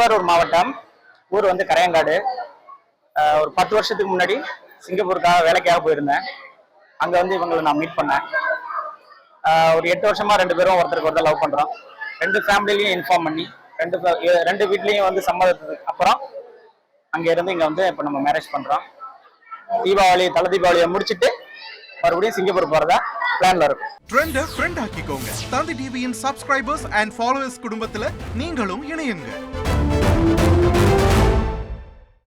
திருவாரூர் மாவட்டம், ஊர் வந்து கரையங்காடு. ஒரு 10 வருஷத்துக்கு முன்னாடி சிங்கப்பூருக்காக வேலைக்காக போயிருந்தேன். அங்க வந்து இவங்களை நான் மீட் பண்ணேன். ஒரு 8 வருஷமா 2 பேரும் ஒருத்தருக்கு ஒருத்தர் லவ் பண்றோம். 2 ஃபேமிலிலையும் இன்ஃபார்ம் பண்ணி 2 வீட்லயும் வந்து சம்மதத்துக்கு அப்புறம் அங்க இருந்து இங்க வந்து இப்ப நம்ம மேரேஜ் பண்றோம். தலை தீபாவளியை முடிச்சுட்டு மறுபடியும் சிங்கப்பூர் போறதா பிளான்ல இருக்கும். ட்ரெண்ட ஃப்ரெண்ட் ஆக்கிக்கோங்க. தந்தி டிவியின் சப்ஸ்கிரைபர்ஸ் அண்ட் ஃபாலோவர்ஸ் குடும்பத்துல நீங்களும் இணையுங்க.